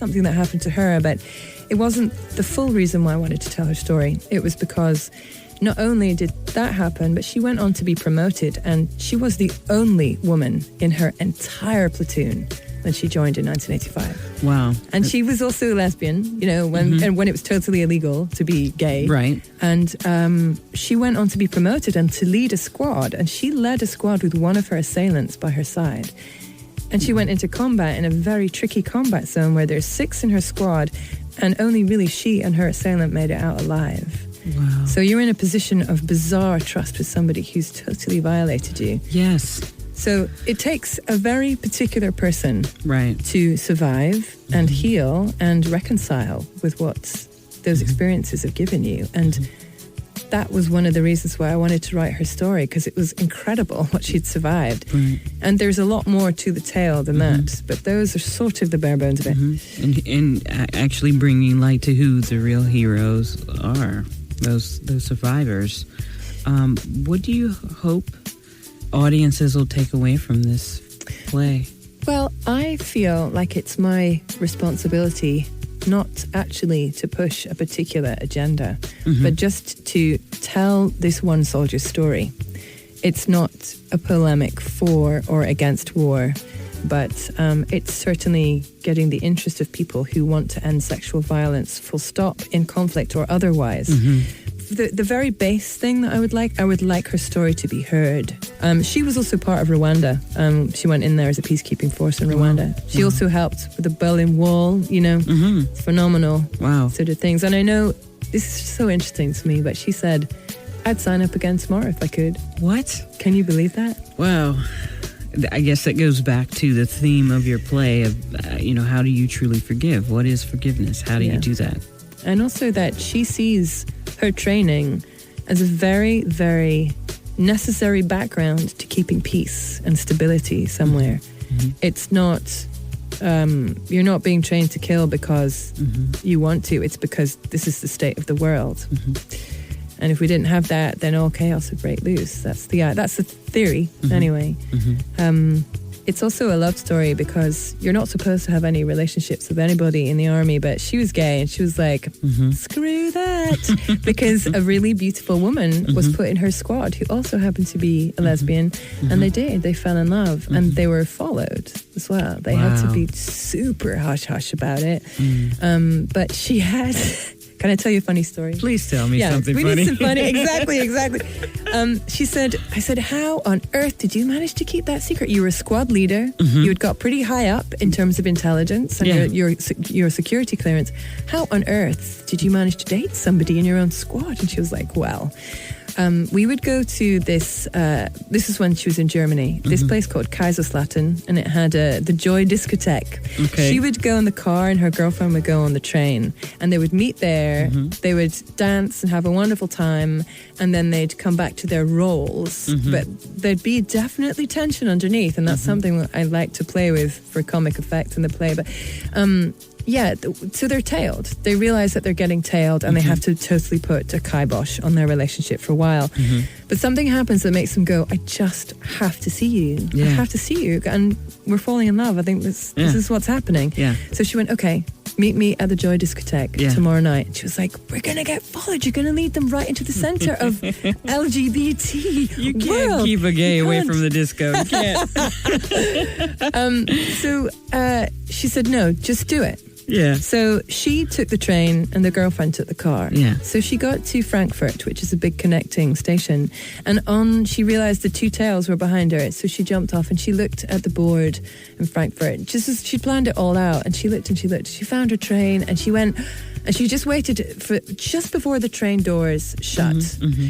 something that happened to her, but it wasn't the full reason why I wanted to tell her story. It was because not only did that happen, but she went on to be promoted, and she was the only woman in her entire platoon when she joined in 1985. Wow. And she was also a lesbian, you know, when it was totally illegal to be gay. Right. And she went on to be promoted and to lead a squad, and she led a squad with one of her assailants by her side. And she went into combat in a very tricky combat zone where there's 6 in her squad, and only really she and her assailant made it out alive. Wow. So you're in a position of bizarre trust with somebody who's totally violated you. Yes. So it takes a very particular person Right. to survive and heal and reconcile with what those experiences have given you. And that was one of the reasons why I wanted to write her story, because it was incredible what she'd survived. Right. And there's a lot more to the tale than that, but those are sort of the bare bones of it. And actually bringing light to who the real heroes are, those survivors. What do you hope audiences will take away from this play? Well, I feel like it's my responsibility not actually to push a particular agenda, but just to tell this one soldier's story. It's not a polemic for or against war, but it's certainly getting the interest of people who want to end sexual violence, full stop, in conflict or otherwise. The very base thing that I would like her story to be heard. She was also part of Rwanda. She went in there as a peacekeeping force in Rwanda. She also helped with the Berlin Wall, you know, phenomenal sort of things. And I know this is so interesting to me, but she said, I'd sign up again tomorrow if I could. What? Can you believe that? Wow. I guess that goes back to the theme of your play of, how do you truly forgive? What is forgiveness? How do you do that? And also that she sees her training as a very, very necessary background to keeping peace and stability somewhere. It's not, you're not being trained to kill because you want to. It's because this is the state of the world. And if we didn't have that, then all chaos would break loose. That's the theory, anyway. It's also a love story because you're not supposed to have any relationships with anybody in the army, but she was gay and she was like, screw that. Because a really beautiful woman was put in her squad who also happened to be a lesbian. And they fell in love and they were followed as well. They had to be super hush-hush about it. But she had... Can I tell you a funny story? Please tell me something we funny. Need some funny. Exactly. I said, how on earth did you manage to keep that secret? You were a squad leader. You had got pretty high up in terms of intelligence and your security clearance. How on earth did you manage to date somebody in your own squad? And she was like, well... we would go to this is when she was in Germany, this place called Kaiserslautern, and it had the Joy discotheque. She would go in the car and her girlfriend would go on the train, and they would meet there, they would dance and have a wonderful time, and then they'd come back to their roles, but there'd be definitely tension underneath, and that's something that I like to play with for comic effect in the play. But so they're tailed. They realize that they're getting tailed and they have to totally put a kibosh on their relationship for a while. But something happens that makes them go, I just have to see you. I have to see you. And we're falling in love. I think this is what's happening. So she went, okay, meet me at the Joy discotheque tomorrow night. And she was like, we're going to get followed. You're going to lead them right into the center of LGBT You can't world. keep a gay away from the disco. You can't. So she said, no, just do it. Yeah. So she took the train and the girlfriend took the car. Yeah. So she got to Frankfurt, which is a big connecting station. And she realized the two tails were behind her. So she jumped off and she looked at the board in Frankfurt. Just as she planned it all out. And she looked and she looked. She found her train and she went... And she just waited for just before the train doors shut.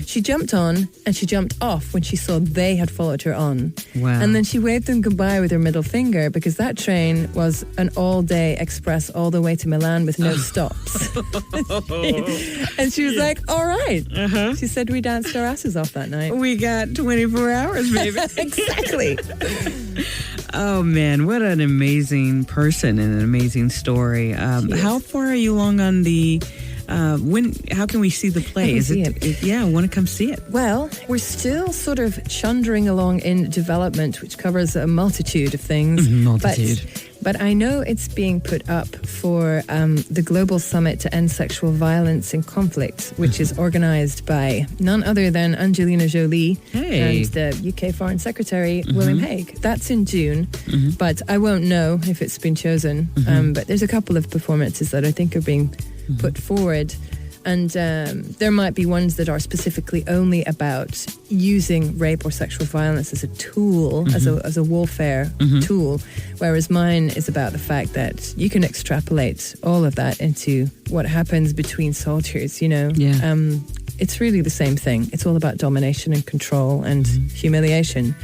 She jumped on and she jumped off when she saw they had followed her on. Wow. And then she waved them goodbye with her middle finger because that train was an all-day express all the way to Milan with no stops. And she was like, all right. She said we danced our asses off that night. We got 24 hours, baby. Exactly. Oh, man, what an amazing person and an amazing story. How far are you along on the... how can we see the play? I want to come see it. Well, we're still sort of chundering along in development, which covers a multitude of things. Multitude. But But I know it's being put up for the Global Summit to End Sexual Violence and Conflict, which is organised by none other than Angelina Jolie and the UK Foreign Secretary, William Hague. That's in June, but I won't know if it's been chosen. But there's a couple of performances that I think are being put forward. And there might be ones that are specifically only about using rape or sexual violence as a tool, as a warfare tool, whereas mine is about the fact that you can extrapolate all of that into what happens between soldiers, you know. It's really the same thing. It's all about domination and control and humiliation.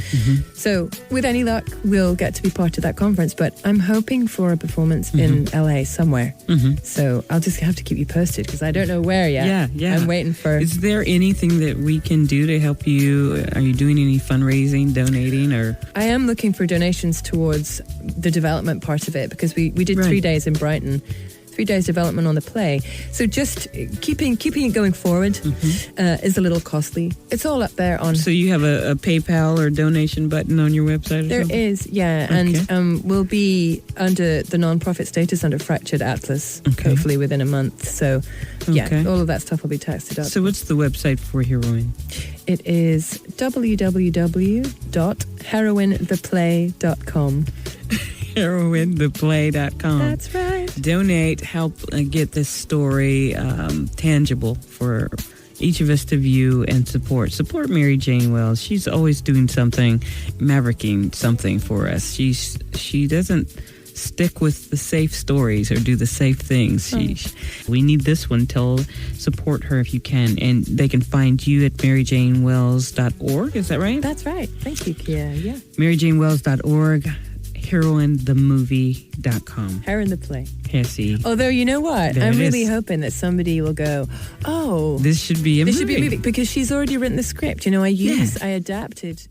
So with any luck, we'll get to be part of that conference, but I'm hoping for a performance in LA somewhere. So I'll just have to keep you posted because I don't know where yet. I'm waiting for... Is there anything that we can do to help you? Are you doing any fundraising, donating, or...? I am looking for donations towards the development part of it because we did 3 days in Brighton. 3 days development on the play. So just keeping it going forward is a little costly. It's all up there on... So you have a PayPal or donation button on your website or There something? is, yeah. Okay. And we'll be under the non-profit status under Fractured Atlas, hopefully within a month. So, all of that stuff will be tax deductible. So what's the website for Heroine? It is www.HeroineThePlay.com. HeroineThePlay.com. That's right. Donate, help get this story tangible for each of us to view and support. Support Mary Jane Wells. She's always doing something, mavericking something for us. She doesn't stick with the safe stories or do the safe things. We need this one. Support her if you can. And they can find you at maryjanewells.org. Is that right? That's right. Thank you, Kia. Yeah. maryjanewells.org. HeroineTheMovie.com. HeroineThePlay. Hesse. Although, you know what? I'm really hoping that somebody will go, oh, this should be a movie. This should be a movie because she's already written the script. You know, I adapted...